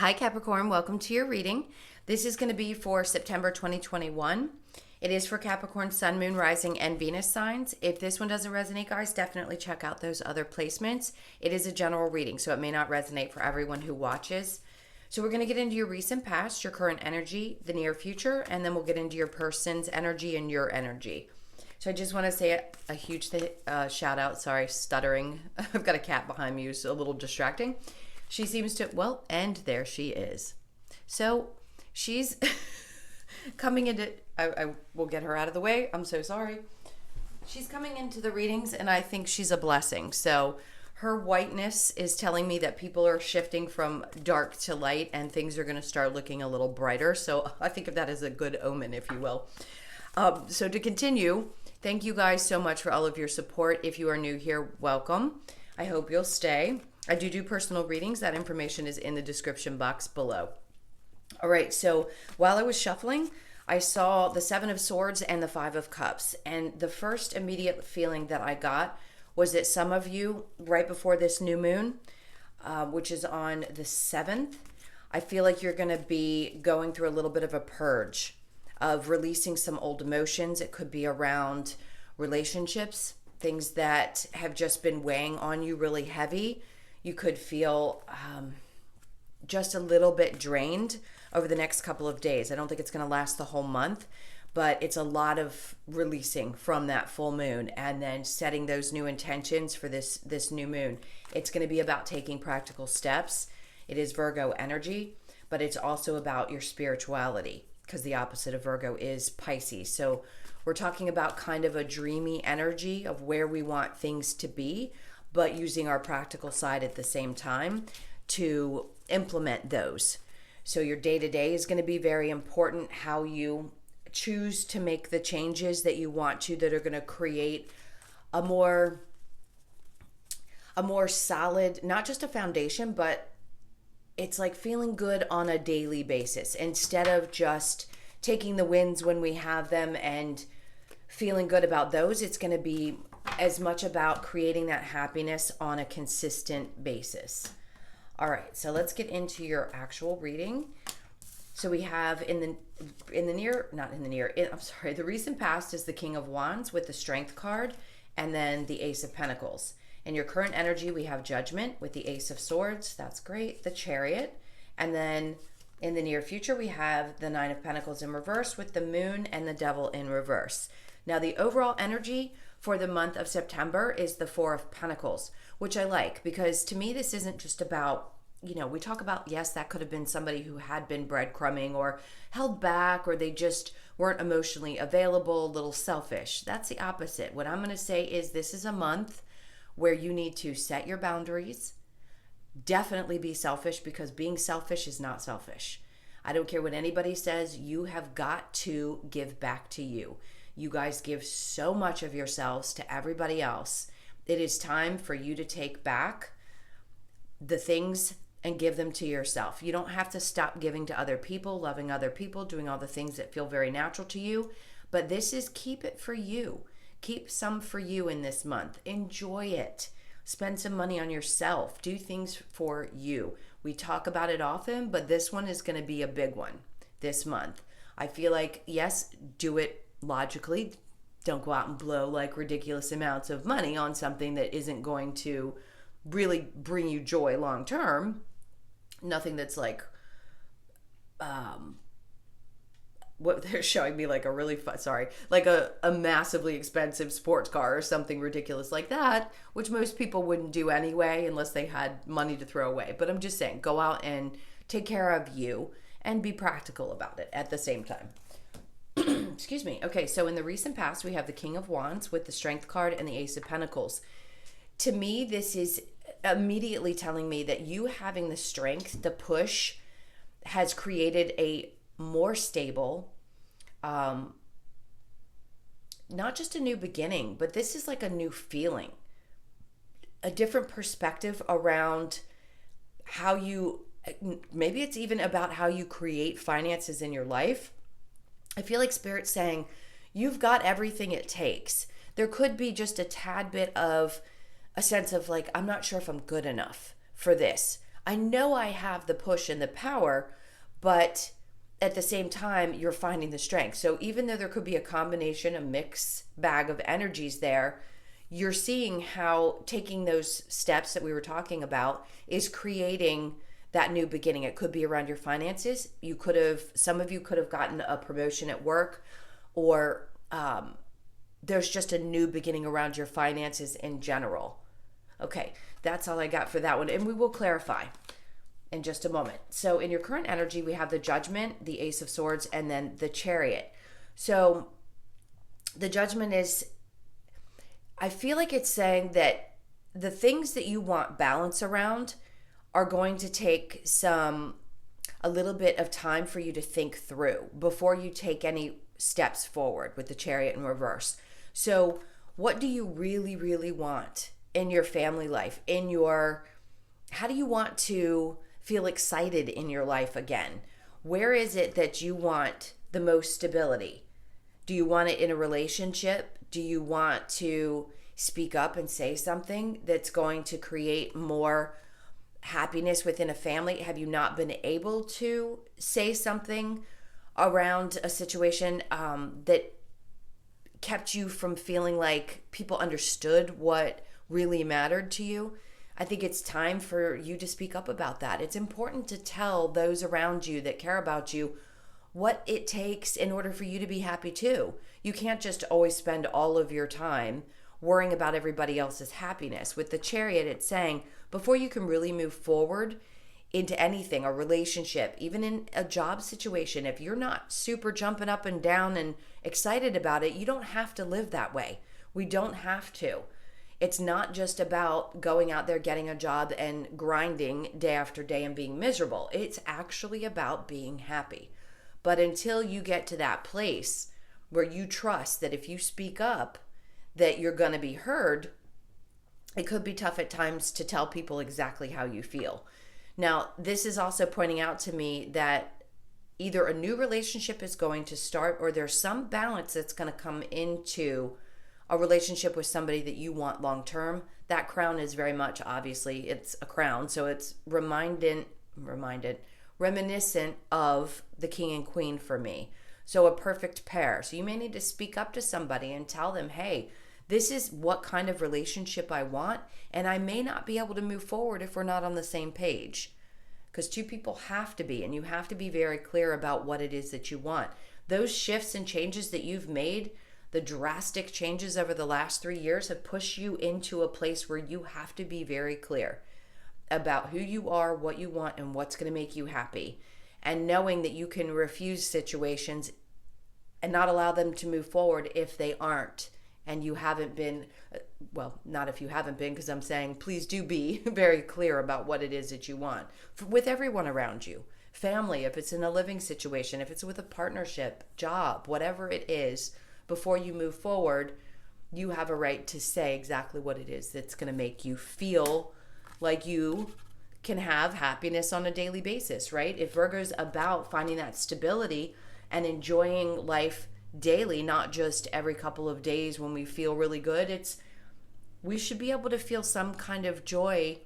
Hi Capricorn, welcome to your reading. This is going to be for September 2021. It is for Capricorn, Sun, Moon, Rising, and Venus signs. If this one doesn't resonate, guys, definitely check out those other placements. It is a general reading, so it may not resonate for everyone who watches. So we're going to get into your recent past, your current energy, the near future, and then we'll get into your person's energy and your energy. So I just want to say a huge shout out. Sorry, stuttering. I've got a cat behind me who's a little distracting. She seems to, and there she is. So she's coming into, I will get her out of the way. I'm so sorry. She's coming into the readings and I think she's a blessing. So her whiteness is telling me that people are shifting from dark to light and things are going to start looking a little brighter. So I think of that as a good omen, if you will. So to continue, thank you guys so much for all of your support. If you are new here, welcome. I hope you'll stay. I do personal readings. That information is in the description box below. All right, so while I was shuffling, I saw the Seven of Swords and the Five of Cups. And the first immediate feeling that I got was that some of you, right before this new moon, which is on the 7th, I feel like you're going to be going through a little bit of a purge of releasing some old emotions. It could be around relationships, things that have just been weighing on you really heavy. You could feel just a little bit drained over the next couple of days. I don't think it's going to last the whole month, but it's a lot of releasing from that full moon and then setting those new intentions for this new moon. It's going to be about taking practical steps. It is Virgo energy, but it's also about your spirituality because the opposite of Virgo is Pisces. So we're talking about kind of a dreamy energy of where we want things to be, but using our practical side at the same time to implement those. So your day-to-day is going to be very important, how you choose to make the changes that you want to that are going to create a more solid, not just a foundation, but it's like feeling good on a daily basis instead of just taking the wins when we have them and feeling good about those. It's going to be as much about creating that happiness on a consistent basis. All right, so let's get into your actual reading. So we have the recent past is the King of Wands with the Strength card and then the Ace of Pentacles. In your current energy, we have Judgment with the Ace of Swords. That's great. The Chariot. And then in the near future, we have the Nine of Pentacles in reverse with the Moon and the Devil in reverse. Now, the overall energy for the month of September is the Four of Pentacles, which I like because to me, this isn't just about, we talk about, yes, that could have been somebody who had been breadcrumbing or held back or they just weren't emotionally available, a little selfish. That's the opposite. What I'm going to say is this is a month where you need to set your boundaries, definitely be selfish because being selfish is not selfish. I don't care what anybody says, you have got to give back to you. You guys give so much of yourselves to everybody else. It is time for you to take back the things and give them to yourself. You don't have to stop giving to other people, loving other people, doing all the things that feel very natural to you. But this is keep it for you. Keep some for you in this month. Enjoy it. Spend some money on yourself. Do things for you. We talk about it often, but this one is going to be a big one this month. I feel like, yes, do it logically. Don't go out and blow like ridiculous amounts of money on something that isn't going to really bring you joy long term. Nothing that's like what they're showing me, like a really like a massively expensive sports car or something ridiculous like that, which most people wouldn't do anyway unless they had money to throw away. But I'm just saying, go out and take care of you and be practical about it at the same time. Excuse me. Okay, so in the recent past, we have the King of Wands with the Strength card and the Ace of Pentacles. To me, this is immediately telling me that you having the strength to push has created a more stable, not just a new beginning, but this is like a new feeling, a different perspective around how maybe it's even about how you create finances in your life. I feel like Spirit's saying, you've got everything it takes. There could be just a tad bit of a sense of like, I'm not sure if I'm good enough for this. I know I have the push and the power, but at the same time, you're finding the strength. So even though there could be a combination, a mix bag of energies there, you're seeing how taking those steps that we were talking about is creating that new beginning. It could be around your finances. Some of you could have gotten a promotion at work, or there's just a new beginning around your finances in general. Okay, that's all I got for that one. And we will clarify in just a moment. So in your current energy, we have the Judgment, the Ace of Swords, and then the Chariot. So the Judgment is, I feel like it's saying that the things that you want balance around are going to take a little bit of time for you to think through before you take any steps forward with the Chariot in reverse. So what do you really, really want in your family life? How do you want to feel excited in your life again? Where is it that you want the most stability? Do you want it in a relationship? Do you want to speak up and say something that's going to create more happiness within a family? Have you not been able to say something around a situation that kept you from feeling like people understood what really mattered to you? I think it's time for you to speak up about that. It's important to tell those around you that care about you what it takes in order for you to be happy too. You can't just always spend all of your time worrying about everybody else's happiness. With the Chariot, it's saying before you can really move forward into anything, a relationship, even in a job situation, if you're not super jumping up and down and excited about it, you don't have to live that way. We don't have to. It's not just about going out there, getting a job and grinding day after day and being miserable. It's actually about being happy. But until you get to that place where you trust that if you speak up, that you're going to be heard, it could be tough at times to tell people exactly how you feel. Now, this is also pointing out to me that either a new relationship is going to start, or there's some balance that's going to come into a relationship with somebody that you want long term. That crown is very much, obviously, it's a crown, so it's reminiscent of the king and queen for me. So a perfect pair. So you may need to speak up to somebody and tell them, hey, this is what kind of relationship I want, and I may not be able to move forward if we're not on the same page. Because two people have to be, and you have to be very clear about what it is that you want. Those shifts and changes that you've made, the drastic changes over the last 3 years, have pushed you into a place where you have to be very clear about who you are, what you want, and what's going to make you happy. And knowing that you can refuse situations and not allow them to move forward if they aren't. And you haven't been, well, not if you haven't been, because I'm saying please do be very clear about what it is that you want with everyone around you. Family, if it's in a living situation, if it's with a partnership, job, whatever it is, before you move forward, you have a right to say exactly what it is that's going to make you feel like you can have happiness on a daily basis, right? If Virgo's about finding that stability and enjoying life daily, not just every couple of days when we feel really good, we should be able to feel some kind of joy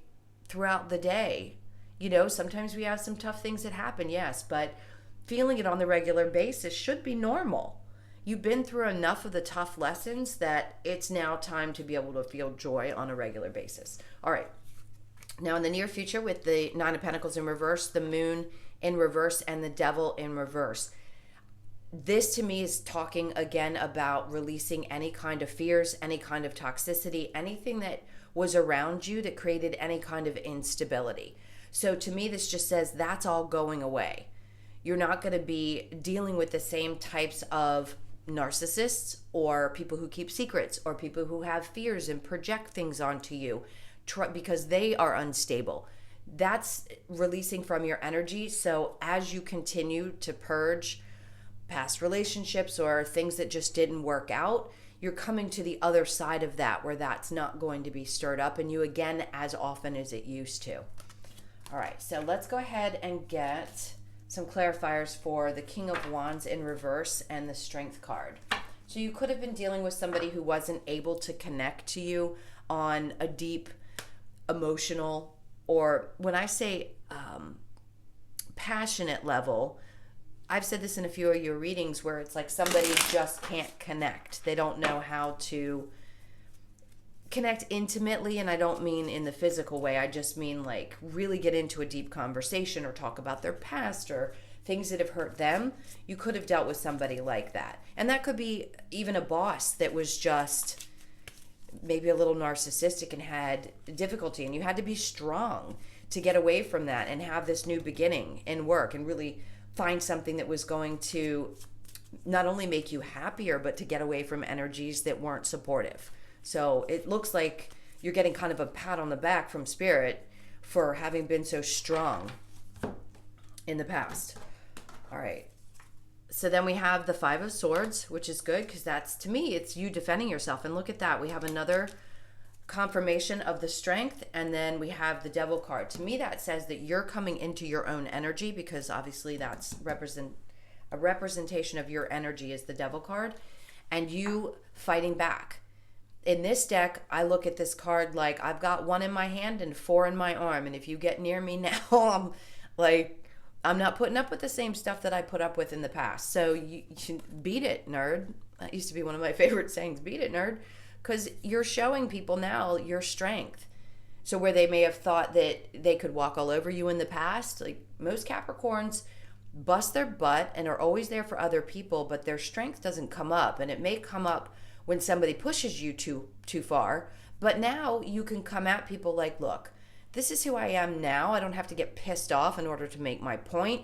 throughout the day. You know, sometimes we have some tough things that happen, yes, but feeling it on the regular basis should be normal. You've been through enough of the tough lessons that it's now time to be able to feel joy on a regular basis. All right. Now, in the near future, with the Nine of Pentacles in reverse, the Moon in reverse, and the Devil in reverse, this to me is talking again about releasing any kind of fears, any kind of toxicity, anything that was around you that created any kind of instability. So to me, this just says that's all going away. You're not going to be dealing with the same types of narcissists or people who keep secrets or people who have fears and project things onto you because they are unstable. That's releasing from your energy. So as you continue to purge past relationships or things that just didn't work out, you're coming to the other side of that where that's not going to be stirred up in you again as often as it used to. All right, so let's go ahead and get some clarifiers for the King of Wands in reverse and the Strength card. So you could have been dealing with somebody who wasn't able to connect to you on a deep emotional or when I say passionate level, I've said this in a few of your readings where it's like somebody just can't connect. They don't know how to connect intimately, and I don't mean in the physical way. I just mean like really get into a deep conversation or talk about their past or things that have hurt them. You could have dealt with somebody like that. And that could be even a boss that was just maybe a little narcissistic and had difficulty, and you had to be strong to get away from that and have this new beginning in work and really find something that was going to not only make you happier, but to get away from energies that weren't supportive. So it looks like you're getting kind of a pat on the back from Spirit for having been so strong in the past. All right. So then we have the Five of Swords, which is good because that's, to me, it's you defending yourself. And look at that. We have another confirmation of the Strength, and then we have the Devil card. To me, that says that you're coming into your own energy, because obviously that's a representation of your energy is the Devil card, and you fighting back. In this deck, I look at this card like I've got 1 in my hand and 4 in my arm, and if you get near me now, I'm not putting up with the same stuff that I put up with in the past. So you should beat it, nerd. That used to be one of my favorite sayings, beat it, nerd. Because you're showing people now your strength. So where they may have thought that they could walk all over you in the past, like most Capricorns bust their butt and are always there for other people, but their strength doesn't come up. And it may come up when somebody pushes you too far. But now you can come at people like, look, this is who I am now. I don't have to get pissed off in order to make my point.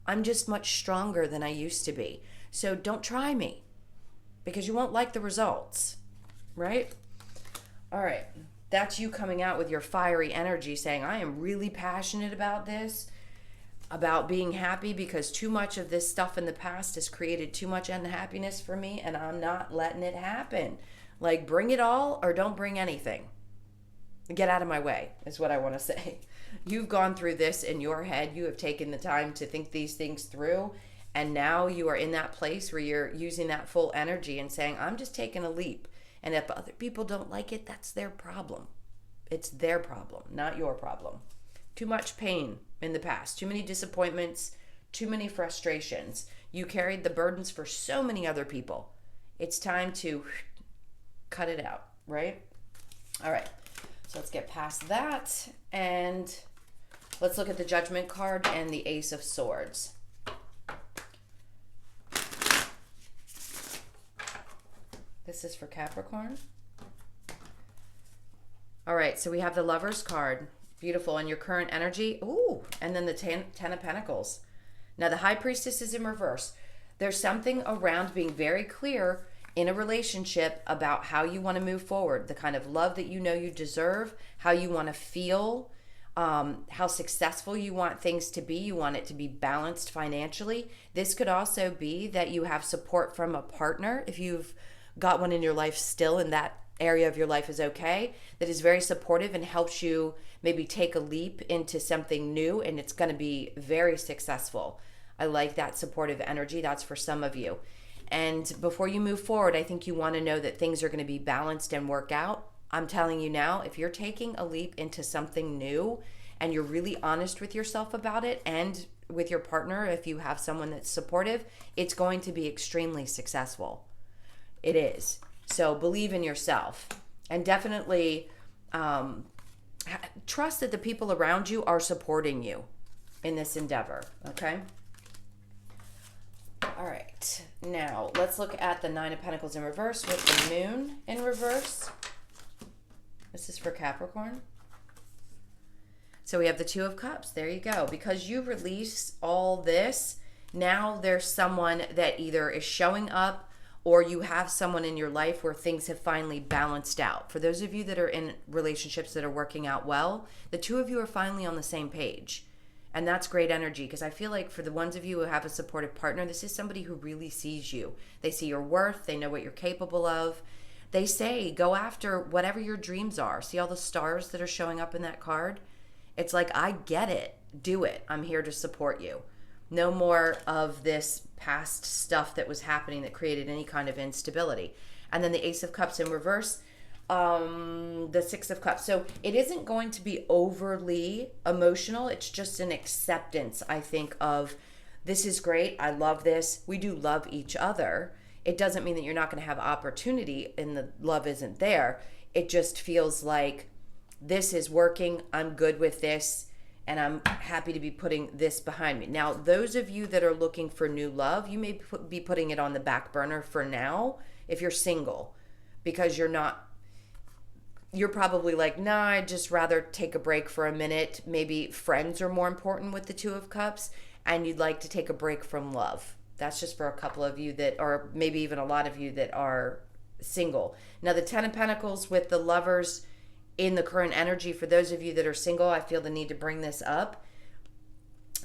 I'm just much stronger than I used to be. So don't try me, because you won't like the results. Right? All right. That's you coming out with your fiery energy saying, I am really passionate about this, about being happy, because too much of this stuff in the past has created too much unhappiness for me, and I'm not letting it happen. Like, bring it all or don't bring anything. Get out of my way is what I want to say. You've gone through this in your head. You have taken the time to think these things through, and now you are in that place where you're using that full energy and saying, I'm just taking a leap. And if other people don't like it, that's their problem. It's their problem, not your problem. Too much pain in the past, too many disappointments, too many frustrations. You carried the burdens for so many other people. It's time to cut it out, right? All right, so let's get past that. And let's look at the Judgment card and the Ace of Swords. This is for Capricorn. All right, so we have the Lover's card. Beautiful. And your current energy. Ooh, and then the Ten of Pentacles. Now, the High Priestess is in reverse. There's something around being very clear in a relationship about how you want to move forward, the kind of love that you know you deserve, how you want to feel, how successful you want things to be. You want it to be balanced financially. This could also be that you have support from a partner. If you've got one in your life still and that area of your life is okay, that is very supportive and helps you maybe take a leap into something new, and it's going to be very successful. I like that supportive energy. That's for some of you. And before you move forward, I think you want to know that things are going to be balanced and work out. I'm telling you now, if you're taking a leap into something new and you're really honest with yourself about it, and with your partner, if you have someone that's supportive, it's going to be extremely successful. It is. So believe in yourself, and definitely trust that the people around you are supporting you in this endeavor. Okay. All right. Now let's look at the Nine of Pentacles in reverse with the Moon in reverse. This is for Capricorn. So we have the Two of Cups. There you go. Because you release all this, now there's someone that either is showing up, or you have someone in your life where things have finally balanced out. For those of you that are in relationships that are working out well, the two of you are finally on the same page. And that's great energy, because I feel like for the ones of you who have a supportive partner, this is somebody who really sees you. They see your worth. They know what you're capable of. They say, go after whatever your dreams are. See all the stars that are showing up in that card? It's like, I get it. Do it. I'm here to support you. No more of this past stuff that was happening that created any kind of instability. And then the Ace of Cups in reverse. the Six of Cups. So it isn't going to be overly emotional. It's just an acceptance, I think, of this is great. I love this. We do love each other. It doesn't mean that you're not going to have opportunity and the love isn't there. It just feels like this is working. I'm good with this. And I'm happy to be putting this behind me. Now, those of you that are looking for new love, you may be putting it on the back burner for now if you're single, because you're probably like, nah, I'd just rather take a break for a minute. Maybe friends are more important with the Two of Cups, and you'd like to take a break from love. That's just for a couple of you that, or maybe even a lot of you that are single. Now, the Ten of Pentacles with the Lovers in the current energy, for those of you that are single, I feel the need to bring this up.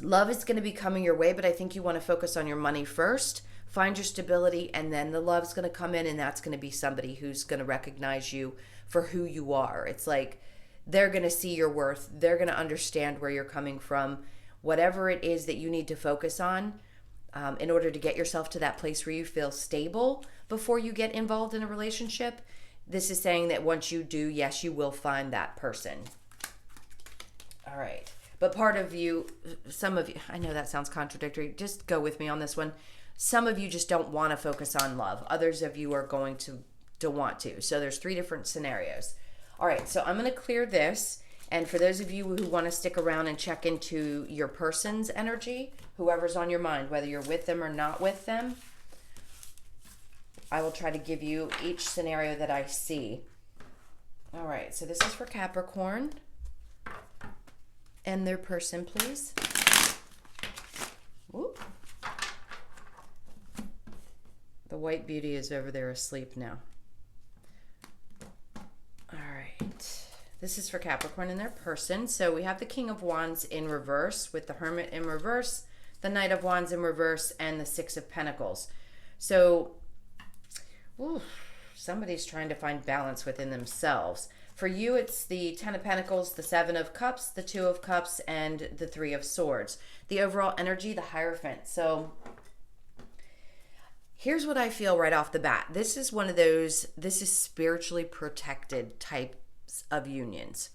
Love is going to be coming your way, but I think you want to focus on your money first, find your stability, and then the love's going to come in, and that's going to be somebody who's going to recognize you for who you are. It's like they're going to see your worth. They're going to understand where you're coming from. Whatever it is that you need to focus on in order to get yourself to that place where you feel stable before you get involved in a relationship. This is saying that once you do, yes, you will find that person. All right. But part of you, some of you, I know that sounds contradictory. Just go with me on this one. Some of you just don't want to focus on love. Others of you are going to want to. So there's 3 different scenarios. All right. So I'm going to clear this. And for those of you who want to stick around and check into your person's energy, whoever's on your mind, whether you're with them or not with them, I will try to give you each scenario that I see. All right, so this is for Capricorn. And their person, please. Whoop. The white beauty is over there asleep now. All right. This is for Capricorn and their person. So we have the King of Wands in reverse with the Hermit in reverse, the Knight of Wands in reverse, and the Six of Pentacles. So ooh, somebody's trying to find balance within themselves. For you, it's the Ten of Pentacles, the Seven of Cups, the Two of Cups, and the Three of Swords. The overall energy, the Hierophant. So here's what I feel right off the bat. This is one of those, this is spiritually protected types of unions.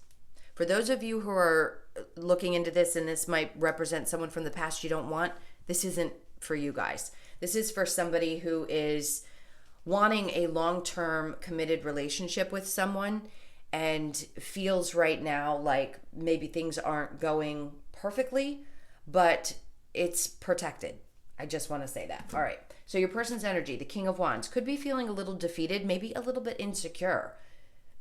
For those of you who are looking into this, and this might represent someone from the past you don't want, this isn't for you guys. This is for somebody who is wanting a long-term committed relationship with someone and feels right now like maybe things aren't going perfectly, but it's protected. I just want to say that. All right. So your person's energy, the King of Wands, could be feeling a little defeated, maybe a little bit insecure.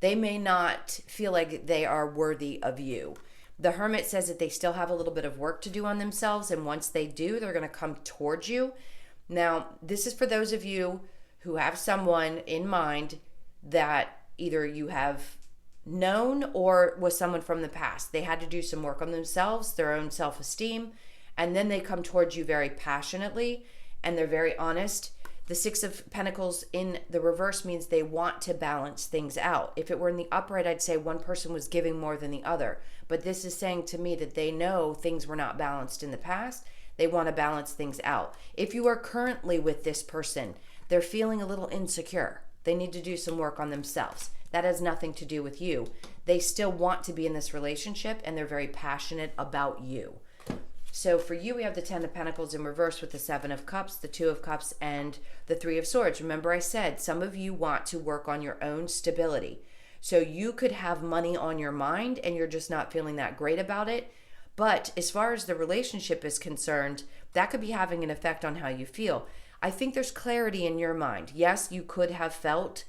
They may not feel like they are worthy of you. The Hermit says that they still have a little bit of work to do on themselves, and once they do, they're going to come towards you. Now, this is for those of you who have someone in mind that either you have known or was someone from the past. They had to do some work on themselves, their own self-esteem, and then they come towards you very passionately, and they're very honest. The Six of Pentacles in the reverse means they want to balance things out. If it were in the upright, I'd say one person was giving more than the other. But this is saying to me that they know things were not balanced in the past. They want to balance things out. If you are currently with this person, they're feeling a little insecure. They need to do some work on themselves. That has nothing to do with you. They still want to be in this relationship, and they're very passionate about you. So for you, we have the Ten of Pentacles in reverse with the Seven of Cups, the Two of Cups, and the Three of Swords. Remember I said some of you want to work on your own stability. So you could have money on your mind and you're just not feeling that great about it. But as far as the relationship is concerned, that could be having an effect on how you feel. I think there's clarity in your mind. Yes, you could have felt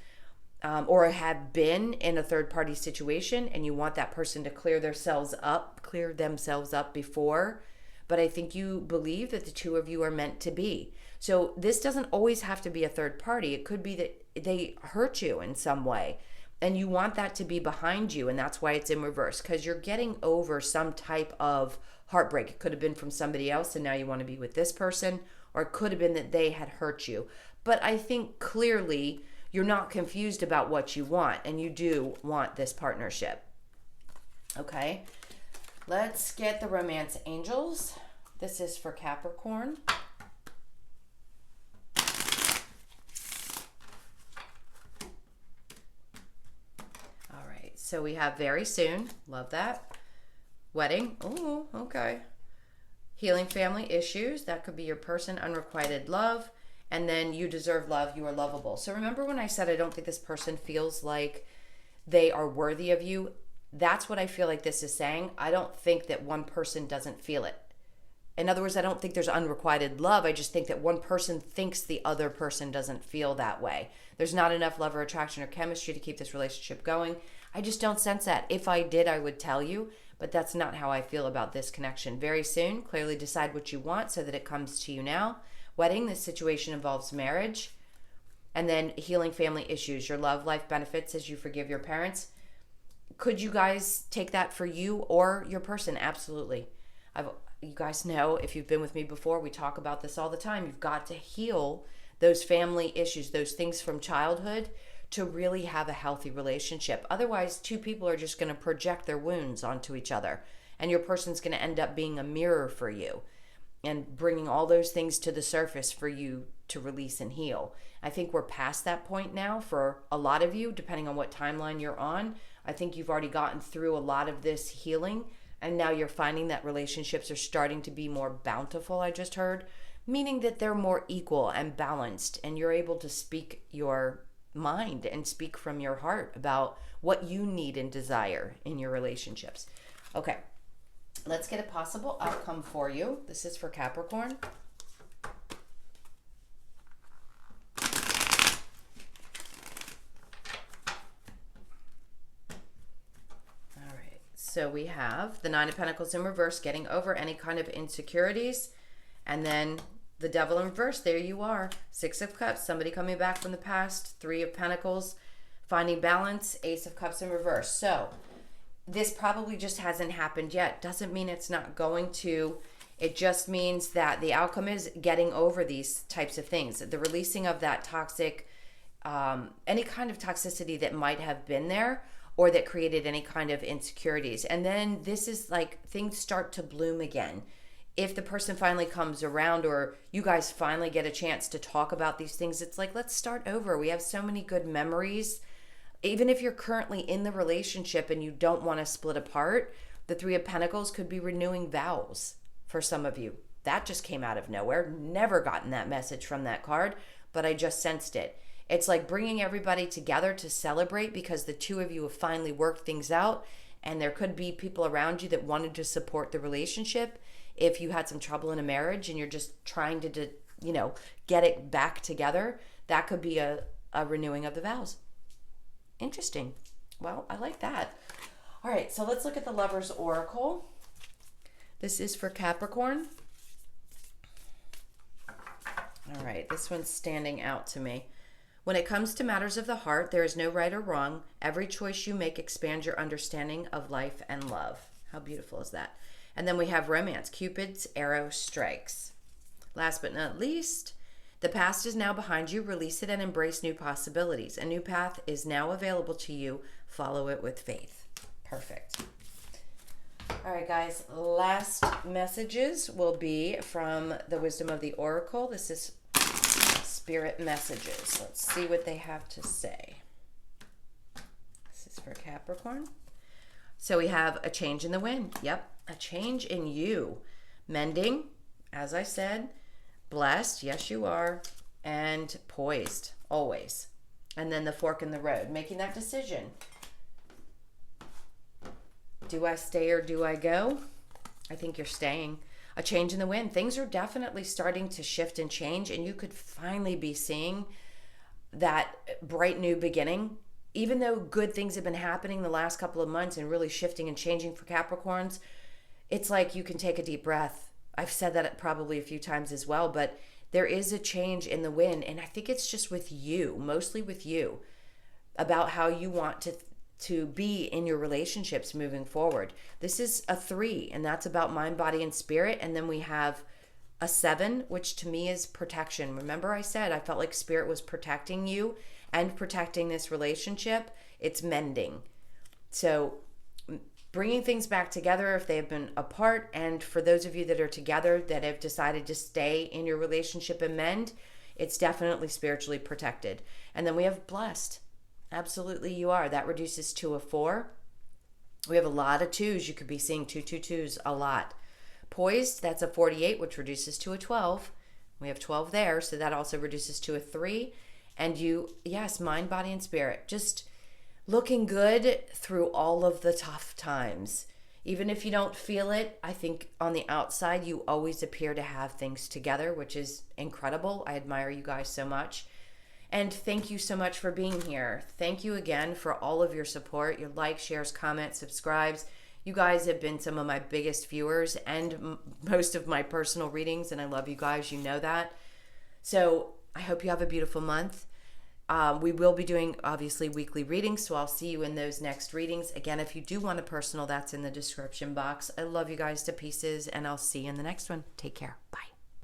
or have been in a third-party situation, and you want that person to clear themselves up before. But I think you believe that the two of you are meant to be. So this doesn't always have to be a third party. It could be that they hurt you in some way, and you want that to be behind you, and that's why it's in reverse, because you're getting over some type of heartbreak. It could have been from somebody else, and now you want to be with this person, or it could have been that they had hurt you. But I think clearly you're not confused about what you want, and you do want this partnership. Okay, let's get the Romance Angels. This is for Capricorn. So we have very soon. Love that. Wedding. Oh, okay. Healing family issues. That could be your person. Unrequited love. And then you deserve love. You are lovable. So remember when I said I don't think this person feels like they are worthy of you? That's what I feel like this is saying. I don't think that one person doesn't feel it. In other words, I don't think there's unrequited love. I just think that one person thinks the other person doesn't feel that way. There's not enough love or attraction or chemistry to keep this relationship going. I just don't sense that. If I did, I would tell you, but that's not how I feel about this connection. Very soon, clearly decide what you want so that it comes to you now. Wedding, this situation involves marriage. And then healing family issues. Your love life benefits as you forgive your parents. Could you guys take that for you or your person? Absolutely. You guys know, if you've been with me before, we talk about this all the time. You've got to heal those family issues, those things from childhood, to really have a healthy relationship. Otherwise, two people are just going to project their wounds onto each other, and your person's going to end up being a mirror for you and bringing all those things to the surface for you to release and heal. I think we're past that point now for a lot of you, depending on what timeline you're on. I think you've already gotten through a lot of this healing, and now you're finding that relationships are starting to be more bountiful, I just heard, meaning that they're more equal and balanced, and you're able to speak your mind and speak from your heart about what you need and desire in your relationships. Okay, let's get a possible outcome for you. This is for Capricorn. So we have the Nine of Pentacles in reverse, getting over any kind of insecurities. And then the Devil in reverse, there you are. Six of Cups, somebody coming back from the past. Three of Pentacles, finding balance. Ace of Cups in reverse. So this probably just hasn't happened yet. Doesn't mean it's not going to. It just means that the outcome is getting over these types of things. The releasing of that toxic, any kind of toxicity that might have been there, or that created any kind of insecurities. And then this is like things start to bloom again. If the person finally comes around, or you guys finally get a chance to talk about these things, it's like, let's start over. We have so many good memories. Even if you're currently in the relationship and you don't want to split apart, the Three of Pentacles could be renewing vows for some of you. That just came out of nowhere. Never gotten that message from that card, but I just sensed it. It's like bringing everybody together to celebrate because the two of you have finally worked things out, and there could be people around you that wanted to support the relationship. If you had some trouble in a marriage and you're just trying to get it back together, that could be a renewing of the vows. Interesting. Well, I like that. All right, so let's look at the Lover's Oracle. This is for Capricorn. All right, this one's standing out to me. When it comes to matters of the heart, there is no right or wrong. Every choice you make expands your understanding of life and love. How beautiful is that? And then we have romance. Cupid's arrow strikes. Last but not least, the past is now behind you. Release it and embrace new possibilities. A new path is now available to you. Follow it with faith. Perfect. All right, guys. Last messages will be from the Wisdom of the Oracle. This is Spirit messages. Let's see what they have to say. This is for Capricorn. So we have a change in the wind. Yep, a change in you. Mending, as I said. Blessed, yes you are. And poised, always. And then the fork in the road, making that decision. Do I stay or do I go? I think you're staying. A change in the wind. Things are definitely starting to shift and change, and you could finally be seeing that bright new beginning. Even though good things have been happening the last couple of months and really shifting and changing for Capricorns, it's like you can take a deep breath. I've said that probably a few times as well, but there is a change in the wind, and I think it's just with you, mostly with you, about how you want to be in your relationships moving forward. This is a 3, and that's about mind, body, and spirit. And then we have a 7, which to me is protection. Remember I said I felt like spirit was protecting you and protecting this relationship. It's mending. So bringing things back together if they have been apart, and for those of you that are together that have decided to stay in your relationship and mend, it's definitely spiritually protected. And then we have blessed. Absolutely you are. That reduces to a 4. We have a lot of twos. You could be seeing 222s a lot. Poised, that's a 48, which reduces to a 12. We have 12 there, so that also reduces to a 3. And you, yes, mind, body, and spirit. Just looking good through all of the tough times. Even if you don't feel it, I think on the outside, you always appear to have things together, which is incredible. I admire you guys so much. And thank you so much for being here. Thank you again for all of your support, your likes, shares, comments, subscribes. You guys have been some of my biggest viewers and most of my personal readings, and I love you guys. You know that. So I hope you have a beautiful month. We will be doing, obviously, weekly readings, so I'll see you in those next readings. Again, if you do want a personal, that's in the description box. I love you guys to pieces, and I'll see you in the next one. Take care. Bye.